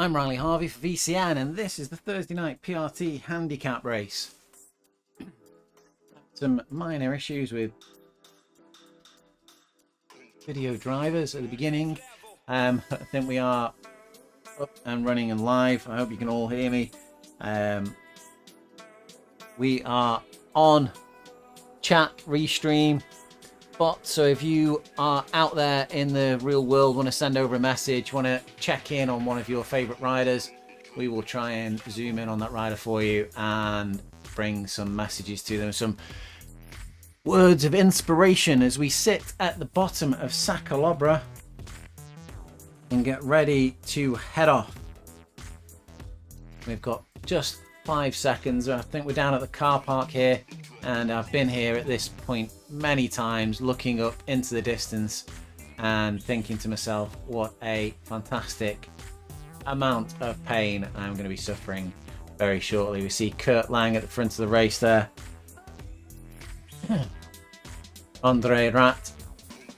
I'm Riley Harvey for VCN, and this is the Thursday night PRT handicap race. Some minor issues with video drivers at the beginning. I think we are up and running and live. I hope you can all hear me. We are on chat restream bot, so if you are out there in the real world, want to send over a message, want to check in on one of your favorite riders, we will try and zoom in on that rider for you and bring some messages to them, some words of inspiration as we sit at the bottom of Calobra and get ready to head off. We've got just 5 seconds. I think we're down at the car park here, and I've been here at this point many times, looking up into the distance and thinking to myself, what a fantastic amount of pain I'm going to be suffering very shortly. We see Kurt Lang at the front of the race there. Andre Rat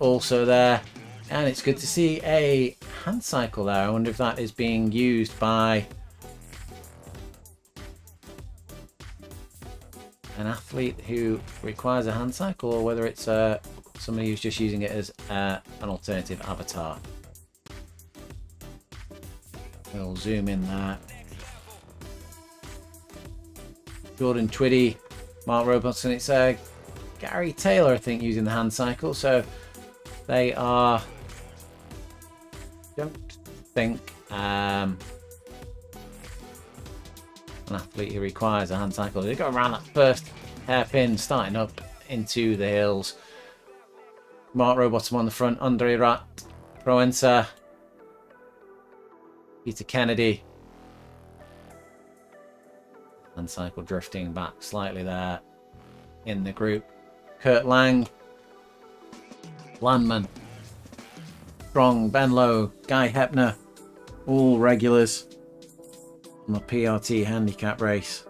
also there, and it's good to see a hand cycle there. I wonder if that is being used by an athlete who requires a hand cycle, or whether it's somebody who's just using it as an alternative avatar. We'll zoom in there. Jordan Twiddy, Mark Robertson, it's Gary Taylor, I think, using the hand cycle. So they are, don't think, an athlete who requires a hand cycle. They go around that first hairpin, starting up into the hills. Mark Robotham on the front, Andre Rat, Proenza, Peter Kennedy. Hand cycle drifting back slightly there in the group. Kurt Lang, Landman, Strong, Ben Lowe, Guy Hepner, all regulars on the PRT handicap race.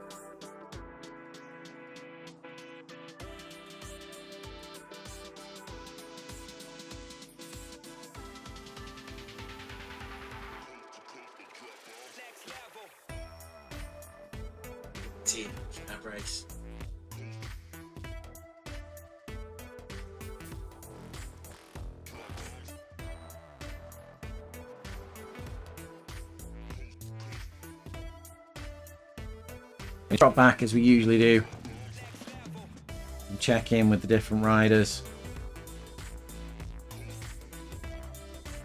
Handicap race. We drop back as we usually do and check in with the different riders.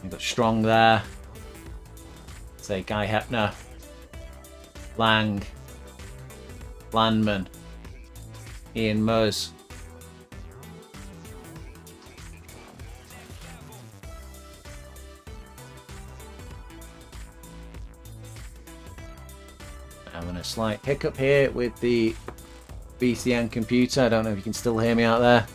We've got Strong there, say Guy Hepner, Lang, Landman, Ian Muzz, having a slight hiccup here with the VCN computer. I don't know if you can still hear me out there.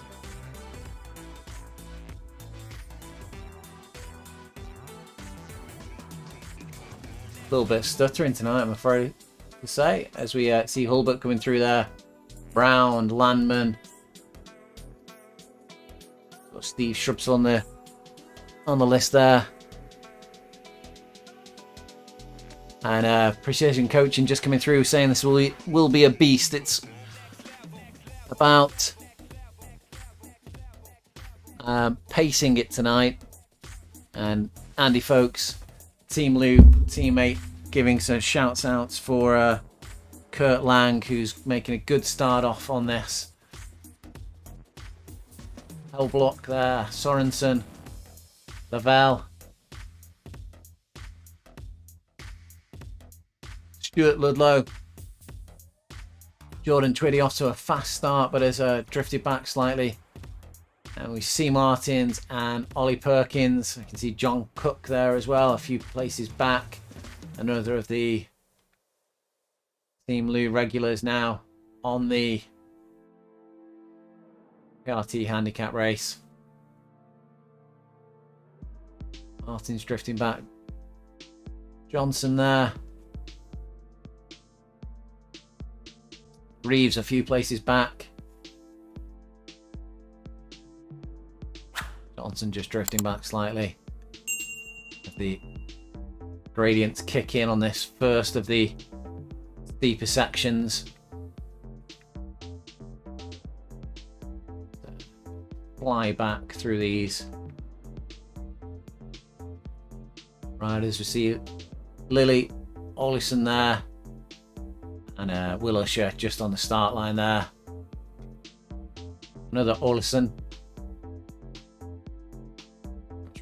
A little bit stuttering tonight, I'm afraid to say, as we see Hulbert coming through there. Brown, Landman, got Steve Shrubs on the list there. And Precision Coaching just coming through saying this will be a beast. It's about pacing it tonight. And Andy Folks, Team Lou, teammate, giving some shouts outs for Kurt Lang, who's making a good start off on this. Hellblock there, Sorensen, Lavelle, Stuart Ludlow, Jordan Twiddy off to a fast start, but has drifted back slightly. And we see Martins and Ollie Perkins. I can see John Cook there as well, a few places back. Another of the Team Lou regulars now on the PRT handicap race. Martin's drifting back. Johnson there. Reeves a few places back. Johnson just drifting back slightly. The gradients kick in on this first of the steeper sections. Fly back through these riders. We see Lily Olison there, and Willoshire just on the start line there. Another Olison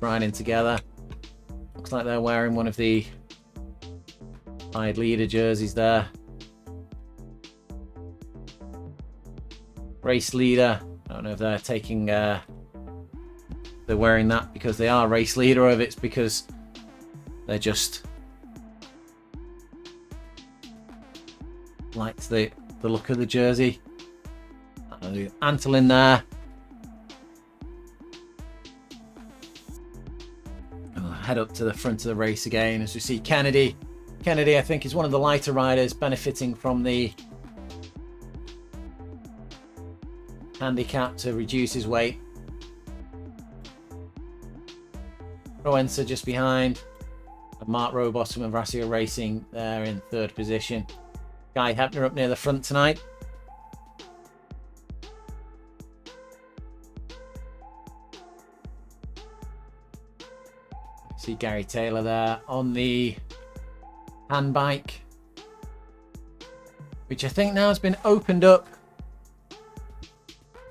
riding together. Looks like they're wearing one of the side leader jerseys there. Race leader. I don't know if they're taking they're wearing that because they are race leader, or if it's because they're just liked the look of the jersey. Antolin there. I'll head up to the front of the race again as we see Kennedy. Kennedy, I think, is one of the lighter riders, benefiting from the handicap to reduce his weight. Proenza just behind. And Mark Rowbottom of Rasio Racing there in third position. Guy Hepner up near the front tonight. See Gary Taylor there on the hand bike, which I think now has been opened up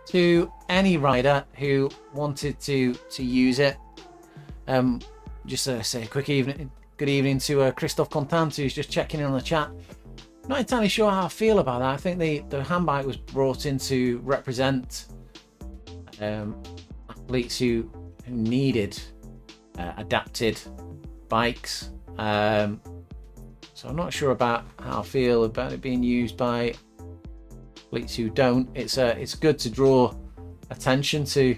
to any rider who wanted to use it. Just say a quick good evening to Christophe Contant, who's just checking in on the chat. Not entirely sure how I feel about that. I think the hand bike was brought in to represent athletes who needed adapted bikes. So I'm not sure about how I feel about it being used by athletes who don't. It's good to draw attention to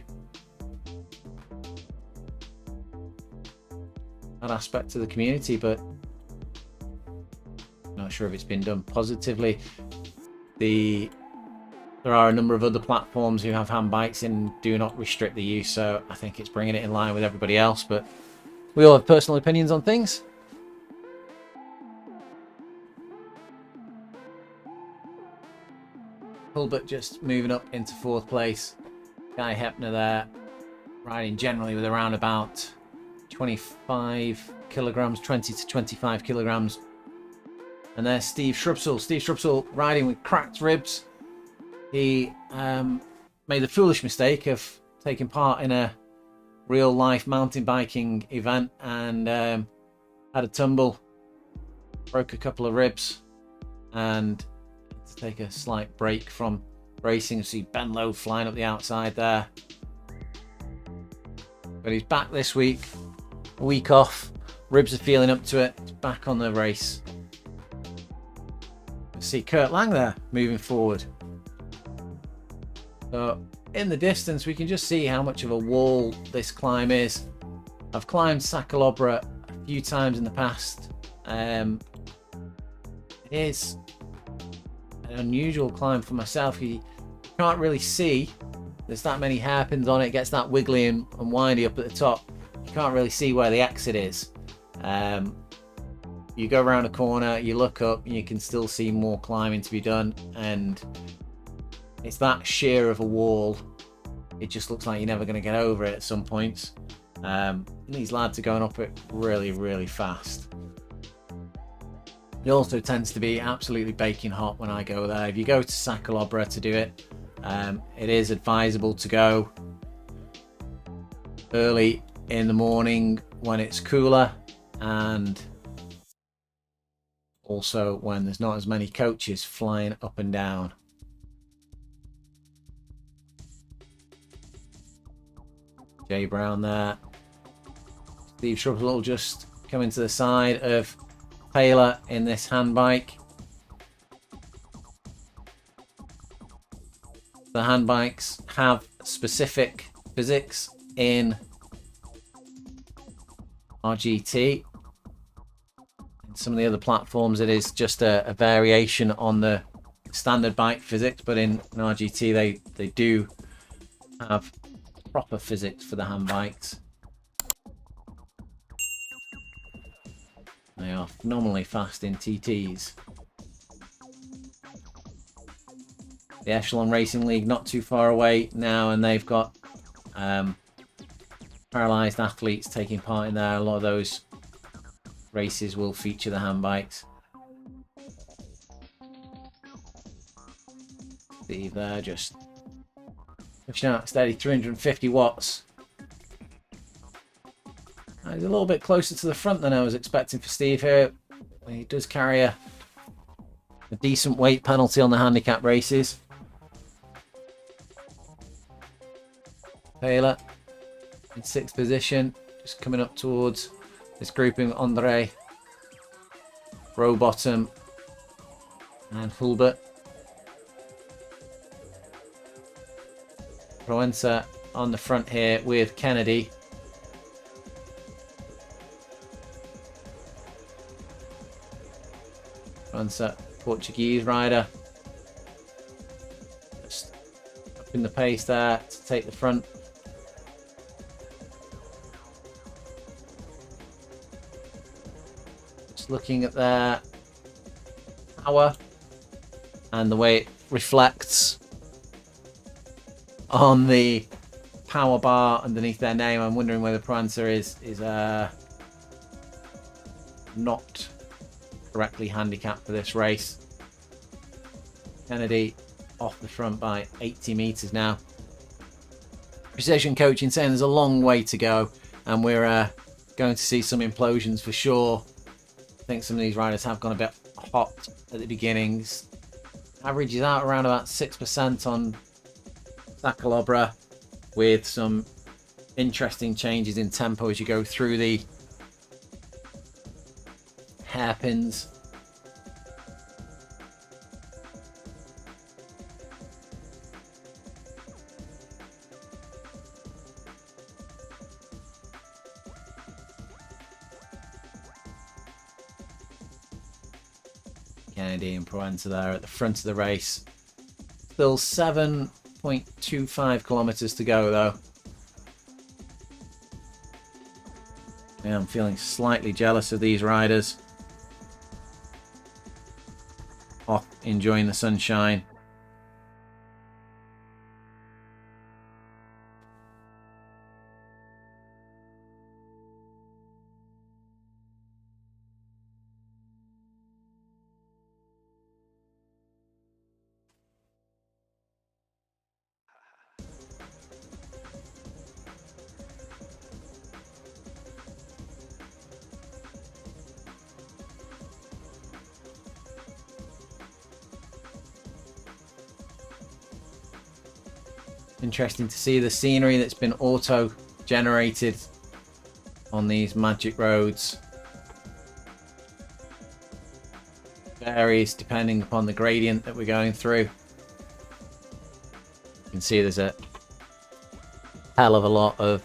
that aspect of the community, but I'm not sure if it's been done positively. There are a number of other platforms who have hand bikes and do not restrict the use, so I think it's bringing it in line with everybody else, but we all have personal opinions on things. Hulbert just moving up into fourth place. Guy Hepner there, riding generally with around about 25 kilograms, 20 to 25 kilograms. And there's Steve Shrubsall. Steve Shrubsall riding with cracked ribs. He made the foolish mistake of taking part in a real life mountain biking event and had a tumble, broke a couple of ribs, and had to take a slight break from racing. You see Ben Lowe flying up the outside there, but he's back this week, a week off, ribs are feeling up to it, he's back on the race. You see Kurt Lang there moving forward. So in the distance we can just see how much of a wall this climb is. I've climbed Calobra a few times in the past. It is an unusual climb for myself. You can't really see, there's that many hairpins on it, it gets that wiggly and windy up at the top. You can't really see where the exit is. You go around a corner, you look up, and you can still see more climbing to be done, and it's that sheer of a wall. It just looks like you're never going to get over it at some points. These lads are going up it really, really fast. It also tends to be absolutely baking hot when I go there. If you go to Calobra to do it, it is advisable to go early in the morning when it's cooler, and also when there's not as many coaches flying up and down. Jay Brown there. Steve Shrubsall just coming to the side of Taylor in this hand bike. The hand bikes have specific physics in RGT. In some of the other platforms it is just a variation on the standard bike physics, but in RGT they do have proper physics for the hand bikes. They are phenomenally fast in TTs. The Echelon Racing League not too far away now, and they've got paralysed athletes taking part in there. A lot of those races will feature the hand bikes. Steve there just pushing out steady 350 watts. He's a little bit closer to the front than I was expecting for Steve here. He does carry a decent weight penalty on the handicap races. Taylor in 6th position, just coming up towards this grouping. Andre, Rowbottom and Hulbert. Proenza on the front here with Kennedy. Proenza, Portuguese rider. Just up in the pace there to take the front. Looking at their power and the way it reflects on the power bar underneath their name. I'm wondering whether Proenza is not correctly handicapped for this race. Kennedy off the front by 80 meters now. Precision coaching saying there's a long way to go, and we're going to see some implosions for sure. I think some of these riders have gone a bit hot at the beginnings. Average is out around about 6% on Calobra, with some interesting changes in tempo as you go through the hairpins. Kennedy and Proenza there at the front of the race. Still 7.25 kilometers to go though. Yeah, I'm feeling slightly jealous of these riders. Off enjoying the sunshine. Interesting to see the scenery that's been auto-generated on these magic roads. Varies depending upon the gradient that we're going through. You can see there's a hell of a lot of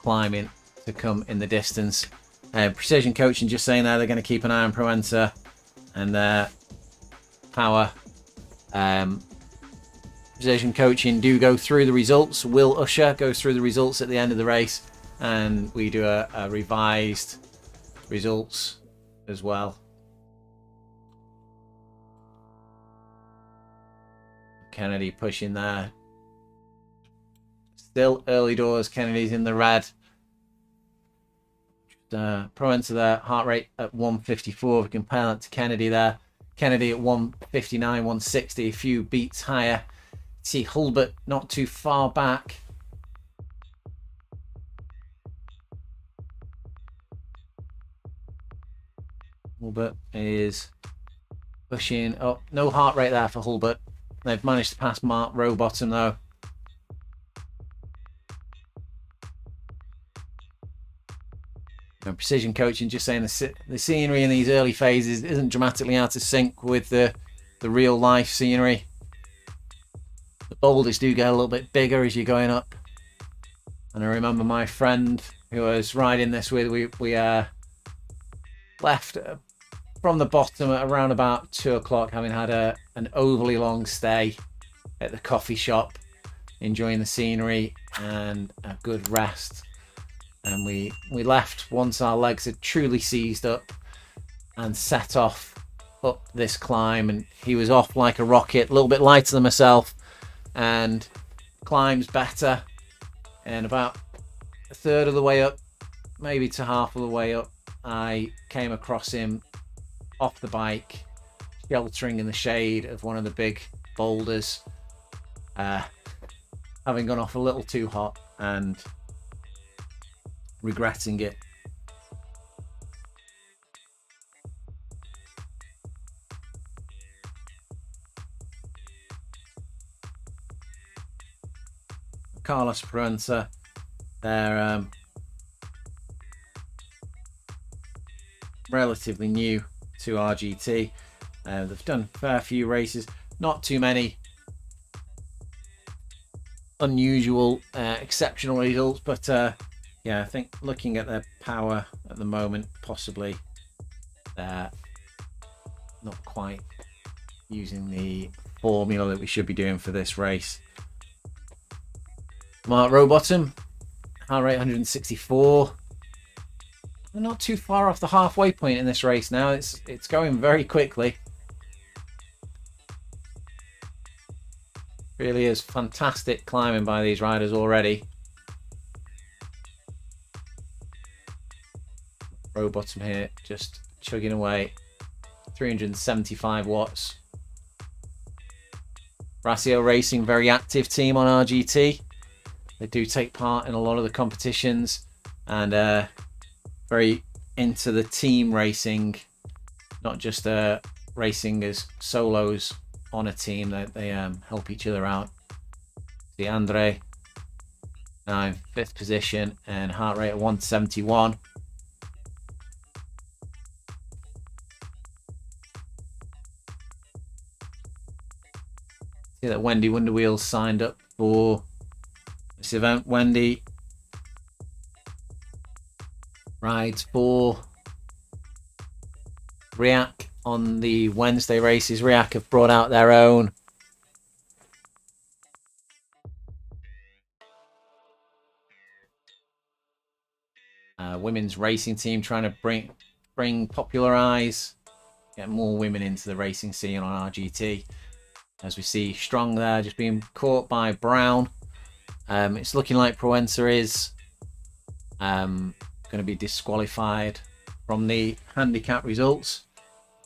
climbing to come in the distance. Precision coaching just saying there they're going to keep an eye on Proenza and their power. Precision coaching do go through the results. Will Usher goes through the results at the end of the race, and we do a revised results as well. Kennedy pushing there. Still early doors. Kennedy's in the red. Proenza there, heart rate at 154. We compare that to Kennedy there. Kennedy at 159, 160, a few beats higher. See Hulbert not too far back. Hulbert is pushing. Oh, no heart rate there for Hulbert. They've managed to pass Mark Rowbottom though. And precision coaching just saying the scenery in these early phases isn't dramatically out of sync with the real life scenery. The boulders do get a little bit bigger as you're going up. And I remember my friend who I was riding this with, we left from the bottom at around about 2 o'clock, having had an overly long stay at the coffee shop, enjoying the scenery and a good rest. and we left once our legs had truly seized up and set off up this climb, and he was off like a rocket, a little bit lighter than myself, and climbs better. And about a third of the way up, maybe to half of the way up, I came across him off the bike, sheltering in the shade of one of the big boulders, having gone off a little too hot and regretting it. Carlos Proenza, they're relatively new to RGT. They've done a fair few races, not too many unusual, exceptional results, but yeah, I think looking at their power at the moment, possibly they're not quite using the formula that we should be doing for this race. Mark Rowbottom, heart rate 164. We're not too far off the halfway point in this race now. It's going very quickly. Really is fantastic climbing by these riders already. Rowbottom here, just chugging away. 375 watts. Brasio Racing, very active team on RGT. They do take part in a lot of the competitions, and very into the team racing, not just racing as solos on a team. They help each other out. See Andre now in 5th position and heart rate of 171. See that Wendy Wonderwheels signed up for this event. Wendy rides for RIAC on the Wednesday races. RIAC have brought out their own women's racing team, trying to popularize, get more women into the racing scene on RGT. As we see Strong there just being caught by Brown. It's looking like Proenza is going to be disqualified from the handicap results.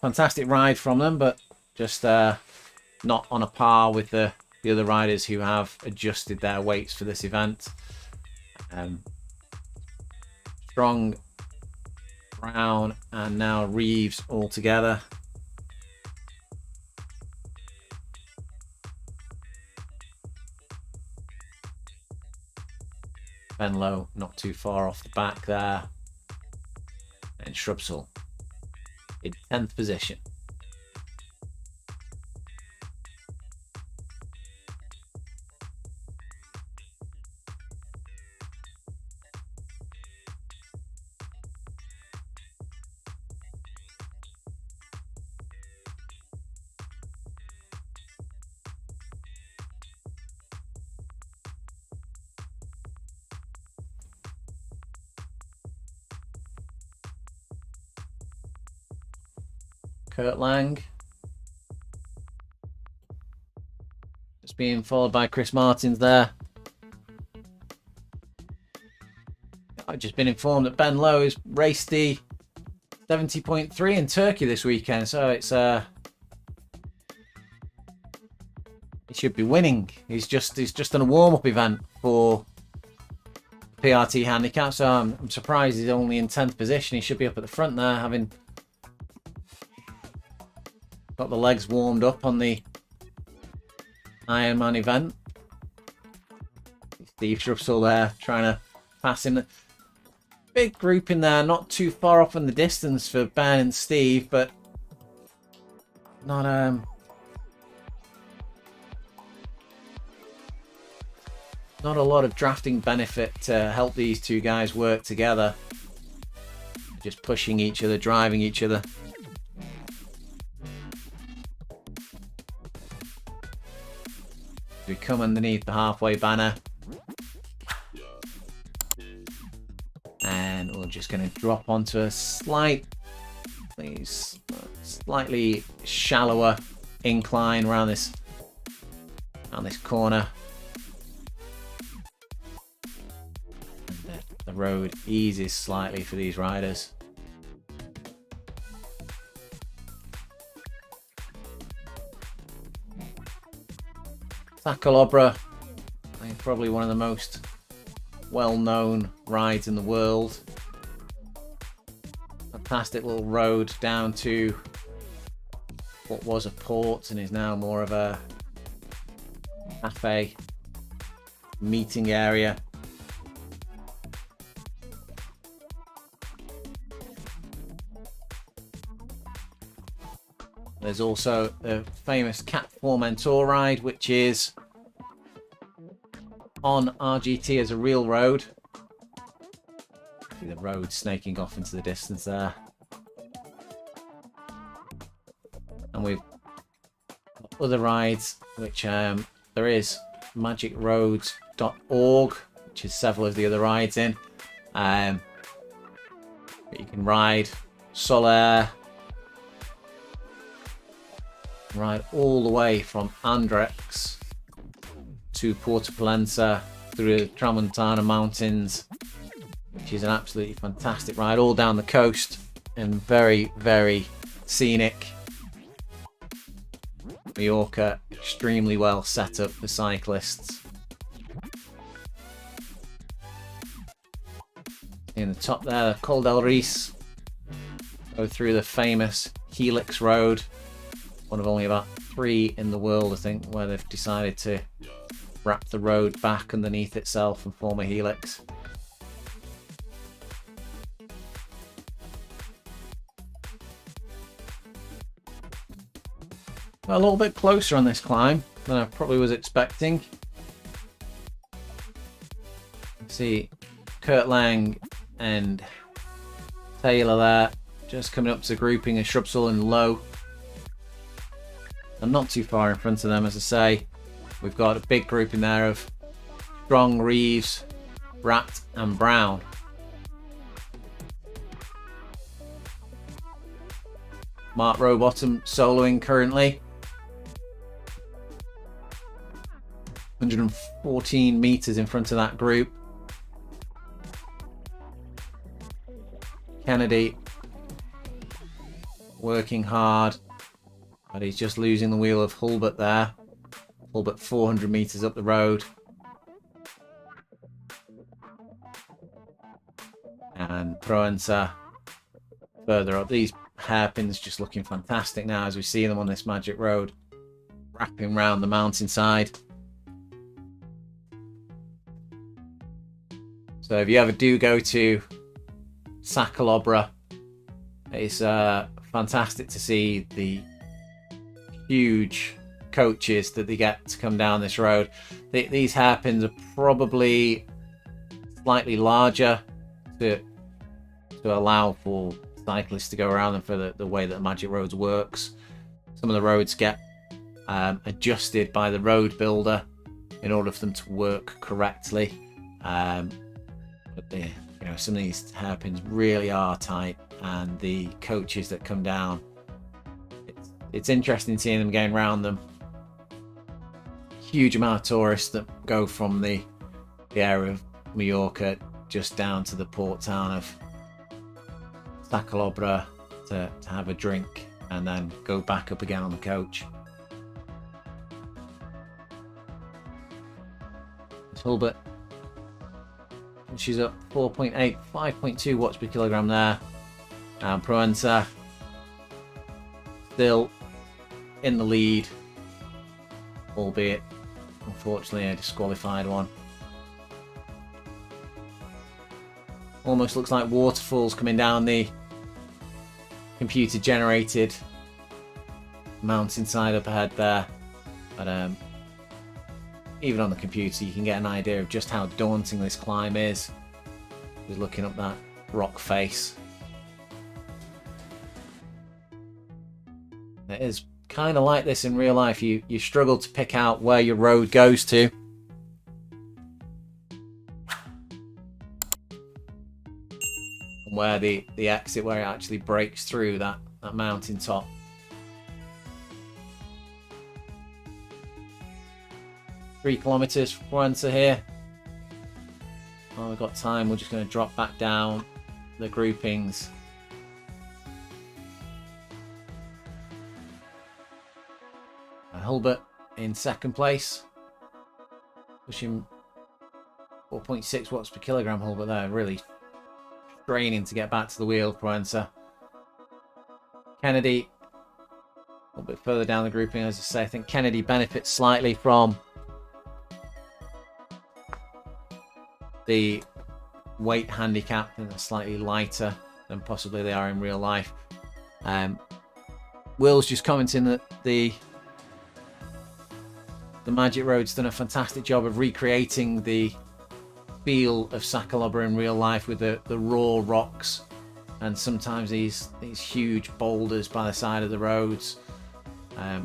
Fantastic ride from them, but just not on a par with the other riders who have adjusted their weights for this event. Strong, Brown, and now Reeves all together. Ben Lowe not too far off the back there. And Shrubsall in 10th position. Kurt Lang just being followed by Chris Martins there. I've just been informed that Ben Lowe has raced the 70.3 in Turkey this weekend, so it's he should be winning. He's just done a warm-up event for PRT Handicap, so I'm surprised he's only in 10th position. He should be up at the front there, having got the legs warmed up on the Ironman event. Steve Shrubsall there trying to pass him. Big group in there, not too far off in the distance for Ben and Steve, but not a lot of drafting benefit to help these two guys work together. Just pushing each other, driving each other. We come underneath the halfway banner. just going to drop onto a slightly shallower incline around this corner. And the road eases slightly for these riders. Calobra, I think probably one of the most well-known rides in the world. Fantastic little road down to what was a port and is now more of a cafe meeting area. There's also the famous Cat Formentor ride, which is on RGT as a real road. See the road snaking off into the distance there. And we've got other rides, which there is magicroads.org, which is several of the other rides in. But you can ride Solaire, ride all the way from Andrex to Porta Pollenza through the Tramontana Mountains, which is an absolutely fantastic ride, all down the coast and very, very scenic. Mallorca, extremely well set up for cyclists. In the top there, the Col del Ris, go through the famous Helix Road, one of only about 3 in the world, I think, where they've decided to wrap the road back underneath itself and form a helix. A little bit closer on this climb than I probably was expecting. See Kurt Lang and Taylor there, just coming up to grouping of Shrubsole and Low. And not too far in front of them, as I say. We've got a big group in there of Strong, Reeves, Bratt and Brown. Mark Rowbottom soloing currently. 114 meters in front of that group. Kennedy working hard, but he's just losing the wheel of Hulbert there. Hulbert 400 meters up the road. And Proenza further up. These hairpins just looking fantastic now as we see them on this magic road, wrapping round the mountainside. So if you ever do go to Calobra, it's fantastic to see the huge coaches that they get to come down this road. These hairpins are probably slightly larger to allow for cyclists to go around them for the way that Magic Roads works. Some of the roads get adjusted by the road builder in order for them to work correctly. But some of these hairpins really are tight, and the coaches that come down, it's interesting seeing them going around them. Huge amount of tourists that go from the area of Mallorca just down to the port town of Calobra to have a drink and then go back up again on the coach. Hulbert, she's up 4.8, 5.2 watts per kilogram there. And Proenza still in the lead, albeit unfortunately a disqualified one. Almost looks like waterfalls coming down the computer generated mountainside up ahead there, but even on the computer you can get an idea of just how daunting this climb is. Just looking up that rock face. It is kind of like this in real life. You struggle to pick out where your road goes to. And where the exit, where it actually breaks through that mountain top. Three kilometers for enter here. Well, we've got time. We're just going to drop back down the groupings. Hulbert in second place, pushing 4.6 watts per kilogram. Hulbert there, really straining to get back to the wheel. Proenza. Kennedy a little bit further down the grouping. As I say, I think Kennedy benefits slightly from the weight handicap, and they're slightly lighter than possibly they are in real life. Will's just commenting that the Magic Road's done a fantastic job of recreating the feel of Calobra in real life with the raw rocks and sometimes these huge boulders by the side of the roads.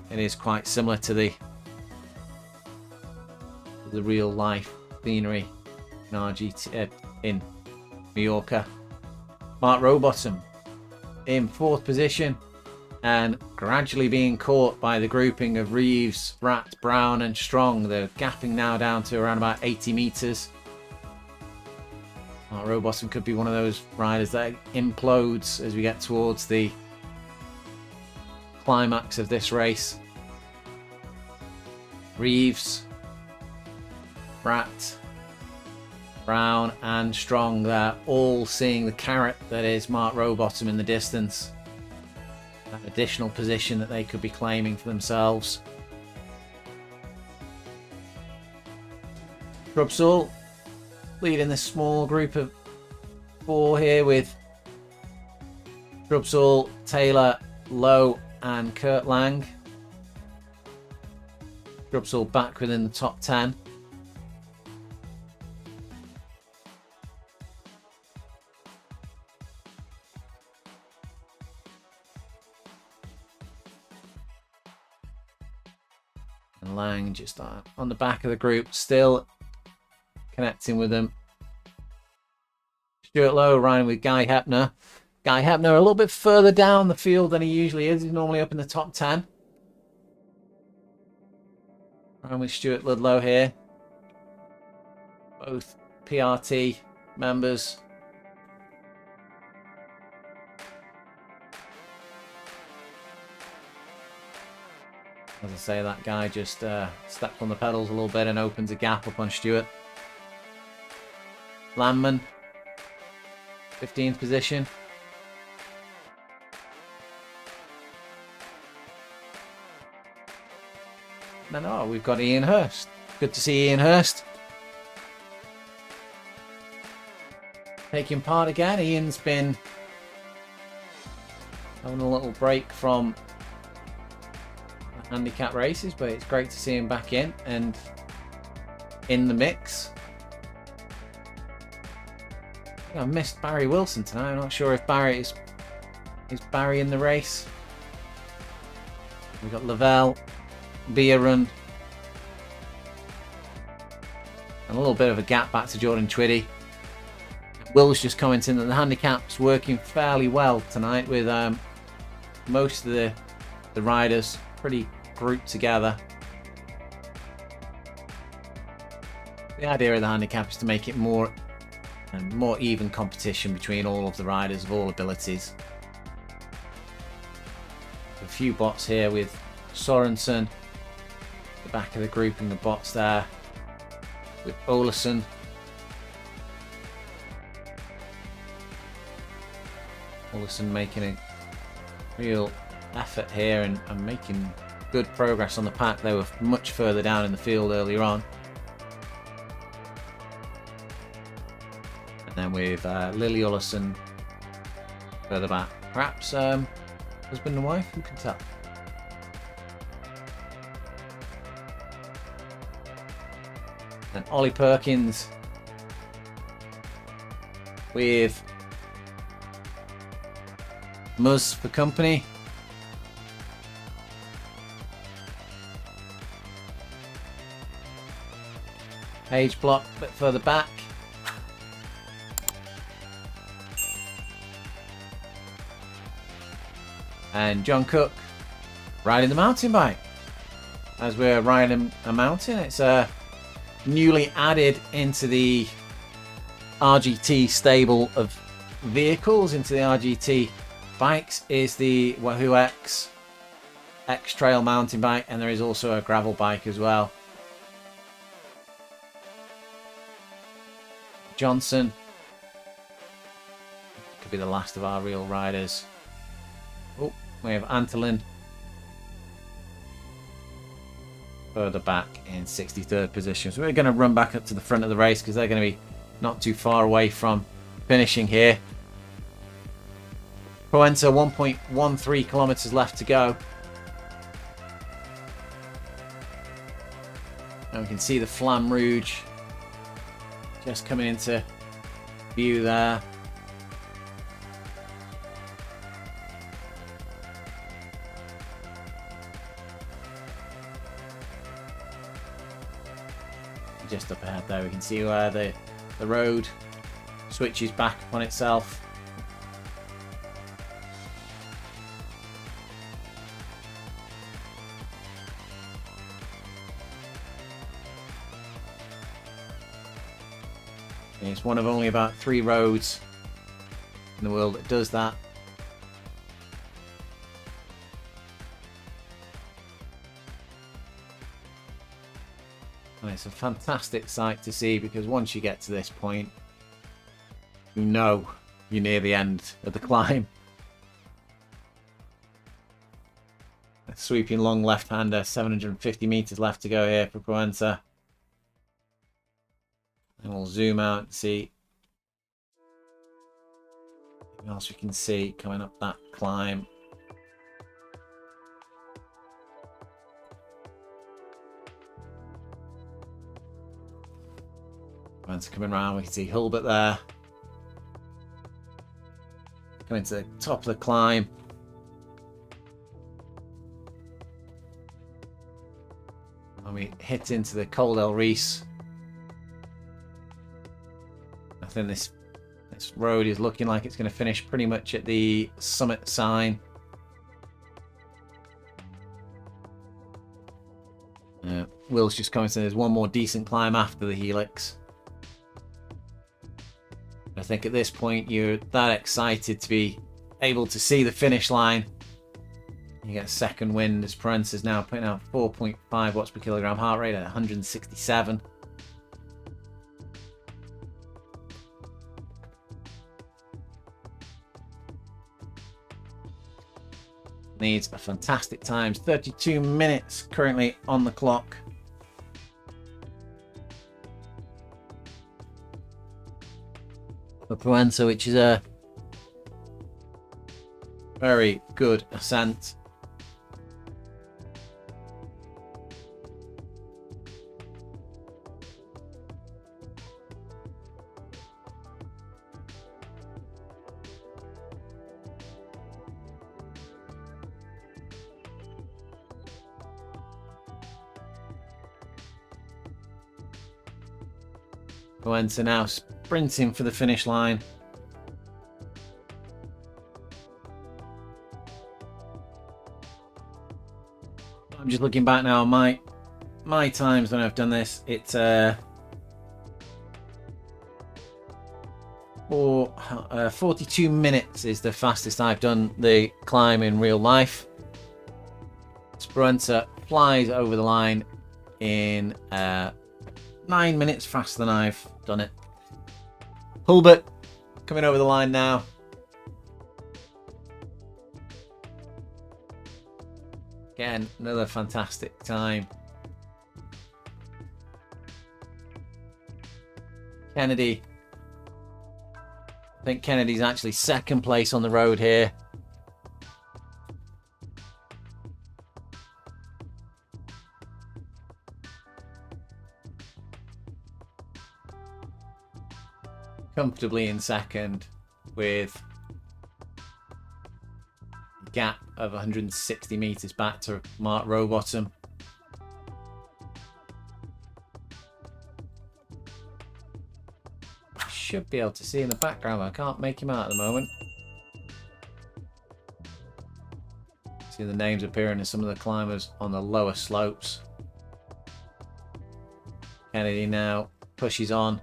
It is quite similar to the real life scenery in RGT in Mallorca. Mark Rowbottom in fourth position and gradually being caught by the grouping of Reeves, Rat, Brown and Strong. They're gapping now down to around about 80 meters. Mark Rowbottom could be one of those riders that implodes as we get towards the climax of this race. Reeves, Rat, Brown and Strong, they're all seeing the carrot that is Mark Rowbottom in the distance. That additional position that they could be claiming for themselves. Shrubsall leading this small group of four here with Shrubsall, Taylor, Lowe and Kurt Lang. Shrubsall back within the top 10. And Lang just on the back of the group, still connecting with them. Stuart Lowe riding with Guy Hepner. Guy Hepner a little bit further down the field than he usually is. He's normally up in the top 10. Riding with Stuart Ludlow here. Both PRT members. As I say, that guy just steps on the pedals a little bit and opens a gap up on Stuart. Landman, 15th position. Then, oh, we've got Ian Hurst. Good to see Ian Hurst taking part again. Ian's been having a little break from handicap races, but it's great to see him back in and in the mix. I think I missed Barry Wilson tonight. I'm not sure if Barry is Barry in the race. We've got Lavelle, Bierun, and a little bit of a gap back to Jordan Twiddy. Will's just commenting that the handicap's working fairly well tonight with most of the riders pretty grouped together. The idea of the handicap is to make it more even competition between all of the riders of all abilities. A few bots here with Sorensen, the back of the grouping of bots there with Olesen. Olesen making a real effort here and making good progress on the pack. They were much further down in the field earlier on. And then with Lily Olesen further back. Perhaps husband and wife, who can tell? And Ollie Perkins with Muzz for company. Page block a bit further back. And John Cook riding the mountain bike. As we're riding a mountain, it's newly added into the RGT stable of vehicles, into the RGT bikes, is the Wahoo X Trail mountain bike, and there is also a gravel bike as well. Johnson could be the last of our real riders. Oh, we have Antolin further back in 63rd position. So we're going to run back up to the front of the race because they're going to be not too far away from finishing here. Proenza, 1.13 kilometers left to go. And we can see the Flamme Rouge just coming into view there. Just up ahead there, we can see where the road switches back upon itself. It's one of only about 3 roads in the world that does that. And it's a fantastic sight to see, because once you get to this point, you know you're near the end of the climb. A sweeping long left-hander, 750 meters left to go here for Proenza. And we'll zoom out and see what else we can see coming up that climb. Proenza coming around, we can see Hulbert there. Coming to the top of the climb. And we hit into the Col del Reese. I think this road is looking like it's going to finish pretty much at the summit sign. Will's just coming, so there's one more decent climb after the helix. I think at this point you're that excited to be able to see the finish line. You get a second wind as Proenza is now putting out 4.5 watts per kilogram heart rate at 167. Needs a fantastic times. 32 minutes currently on the clock. For Proenza, which is a very good ascent. Proenza now sprinting for the finish line. I'm just looking back now on my times when I've done this. It's 42 minutes is the fastest I've done the climb in real life. Proenza flies over the line in 9 minutes faster than I've done it. Hulbert coming over the line now. Again, another fantastic time. Kennedy. I think Kennedy's actually second place on the road here. Comfortably in second with a gap of 160 meters back to Mark Rowbottom. Should be able to see in the background, but I can't make him out at the moment. See the names appearing in some of the climbers on the lower slopes. Kennedy now pushes on.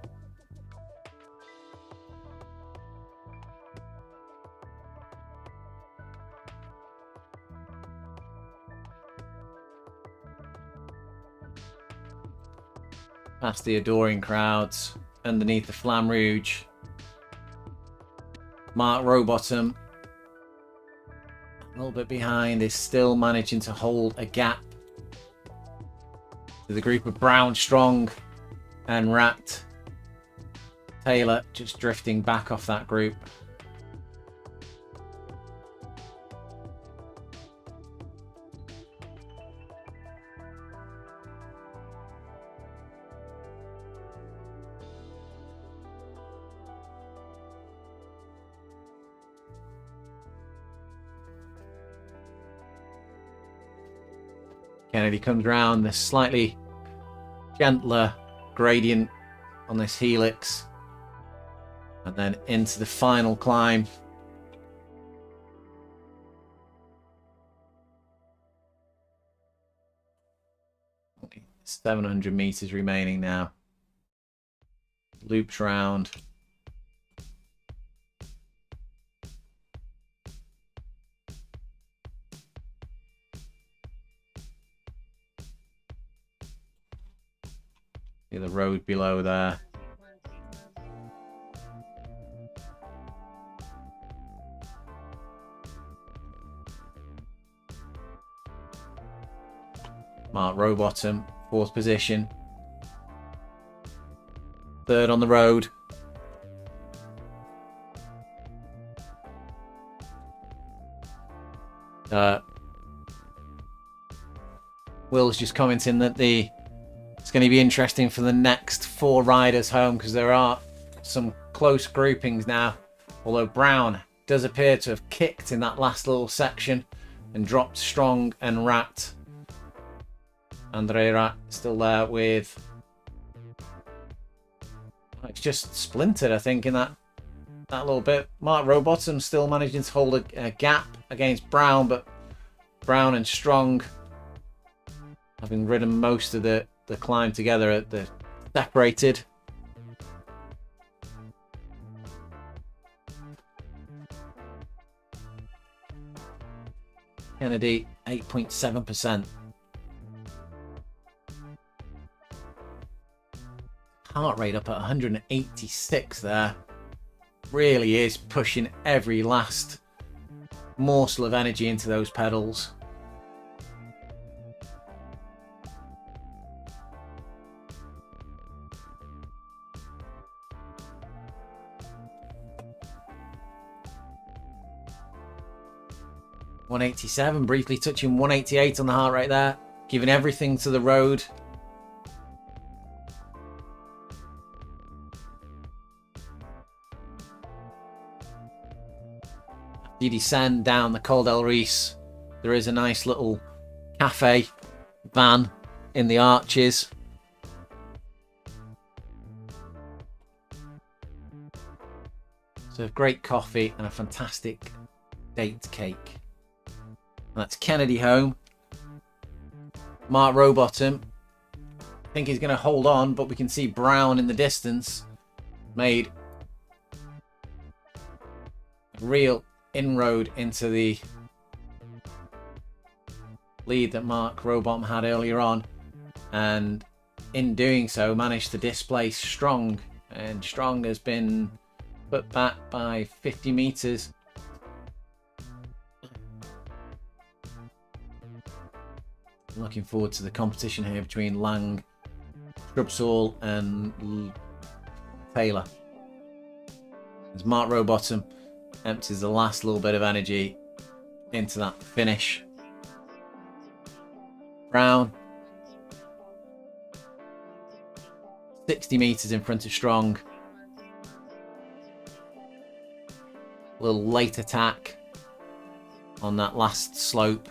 Past the adoring crowds, underneath the Flamme Rouge. Mark Rowbottom, a little bit behind, is still managing to hold a gap to the group of Brown, Strong and Rat. Taylor just drifting back off that group. Kennedy comes round the slightly gentler gradient on this helix and then into the final climb. Only 700 meters remaining now. Loops round. See the road below there. Mark Rowbottom, 4th position. 3rd on the road. Will's just commenting that it's going to be interesting for the next 4 riders home because there are some close groupings now. Although Brown does appear to have kicked in that last little section and dropped Strong and Rat. Andre Rat still there with... It's just splintered, I think, in that little bit. Mark Rowbottom still managing to hold a gap against Brown, but Brown and Strong, having ridden most of the climb together, they're separated. Kennedy, 8.7%. Heart rate up at 186 there. Really is pushing every last morsel of energy into those pedals. .187, briefly touching 188 on the heart rate there, giving everything to the road. You descend down the Col del Reis, there is a nice little cafe van in the arches. So great coffee and a fantastic date cake. That's Kennedy home. Mark Rowbottom, I think he's going to hold on, but we can see Brown in the distance. Made a real inroad into the lead that Mark Rowbottom had earlier on, and in doing so managed to displace Strong, and Strong has been put back by 50 meters. Looking forward to the competition here between Lang, Scrubsall and Taylor. As Mark Rowbottom empties the last little bit of energy into that finish. Brown, 60 meters in front of Strong. A little late attack on that last slope.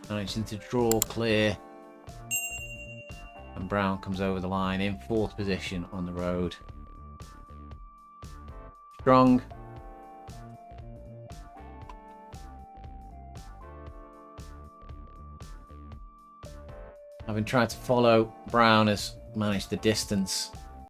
Managing to draw clear. And Brown comes over the line in 4th position on the road. Strong. Having tried to follow, Brown has managed the distance